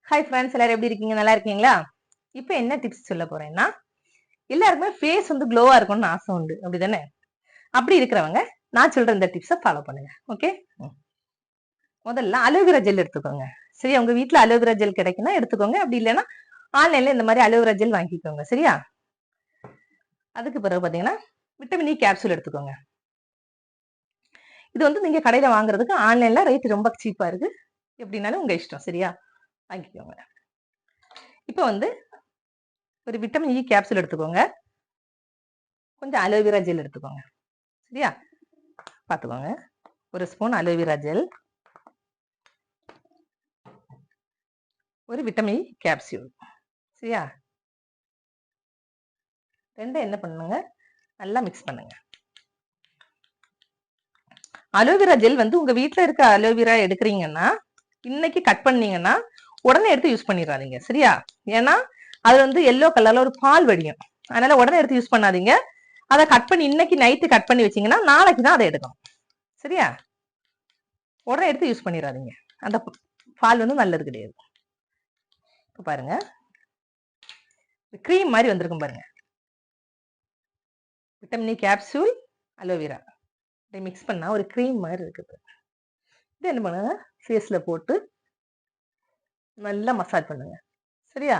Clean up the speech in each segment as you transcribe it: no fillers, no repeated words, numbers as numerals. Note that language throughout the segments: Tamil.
ஹாய் ஃப்ரெண்ட்ஸ், எல்லாரும் எப்படி இருக்கீங்க? நல்லா இருக்கீங்களா? இப்போ என்ன டிப்ஸ் சொல்ல போறேன்னா, எல்லாருக்குமே ஃபேஸ் வந்து க்ளோவா இருக்கணும்னு ஆசை உண்டு, அப்படிதானே? அப்படி இருக்கிறவங்க நான் சொல்ற இந்த டிப்ஸை ஃபாலோ பண்ணுங்க. ஓகே, முதல்ல அலோவேரா ஜெல் எடுத்துக்கோங்க. சரியா? உங்க வீட்டுல அலோவேரா ஜெல் கிடைக்குன்னா எடுத்துக்கோங்க. அப்படி இல்லைன்னா ஆன்லைன்ல இந்த மாதிரி அலோவேரா ஜெல் வாங்கிக்கோங்க. சரியா? அதுக்கு பிறகு பாத்தீங்கன்னா விட்டமின் இ கேப்சூல் எடுத்துக்கோங்க. இது வந்து நீங்க கடையில வாங்குறதுக்கு ஆன்லைன்ல ரேட் ரொம்ப சீப்பா இருக்கு. எப்படின்னாலும் உங்க இஷ்டம். சரியா? வாங்கிக்கோங்க. இப்போ வந்து ஒரு விட்டமின் இ கேப்சூல் எடுத்துக்கோங்க. கொஞ்சம் அலோவேரா ஜெல் எடுத்துக்கோங்க. சரியா? பாத்துக்கோங்க. ஒரு ஸ்பூன் அலோவேரா ஜெல், ஒரு விட்டமின் இ கேப்சூல். சரியா? ரெண்டும் என்ன பண்ணுங்க, நல்லா மிக்ஸ் பண்ணுங்க. அலோவேரா ஜெல் வந்து உங்க வீட்டுல இருக்க அலோவேரா எடுக்கிறீங்கன்னா இன்னைக்கு கட் பண்ணீங்கன்னா உடனே எடுத்து யூஸ் பண்ணிடாதீங்க. சரியா? ஏன்னா அது வந்து எல்லோ கலர்ல ஒரு பால் வடியும். அதனால உடனே எடுத்து யூஸ் பண்ணாதீங்க. அதை கட் பண்ணி இன்னைக்கு நைட்டு கட் பண்ணி வச்சீங்கன்னா நாளைக்கு தான் அதை எடுக்கணும். சரியா? உடனே எடுத்து யூஸ் பண்ணிடாதீங்க. அந்த பால் வந்து நல்லது கிடையாது. இப்ப பாருங்க, கிரீம் மாதிரி வந்திருக்கும் பாருங்க. விட்டமின் இ கேப்சூல், அலோவேரா இதை மிக்ஸ் பண்ணா ஒரு கிரீம் மாதிரி இருக்குது. இது என்ன பண்ணுங்க, ஃபேஸ்ல போட்டு நல்லா மசாஜ் பண்ணுங்க. சரியா?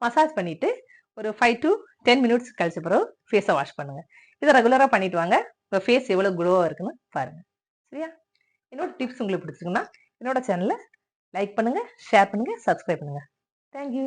மசாஜ் பண்ணிட்டு ஒரு 5 to 10 மினிட்ஸ் கழிச்ச பிறகு ஃபேஸை வாஷ் பண்ணுங்க. இதை ரெகுலரா பண்ணிட்டு வாங்க. உங்க ஃபேஸ் எவ்வளவு க்ளோவா இருக்குன்னு பாருங்க. சரியா? என்னோட டிப்ஸ் உங்களுக்கு பிடிச்சிருக்குன்னா என்னோட சேனலை லைக் பண்ணுங்க, ஷேர் பண்ணுங்க, சப்ஸ்கிரைப் பண்ணுங்க. தேங்க்யூ.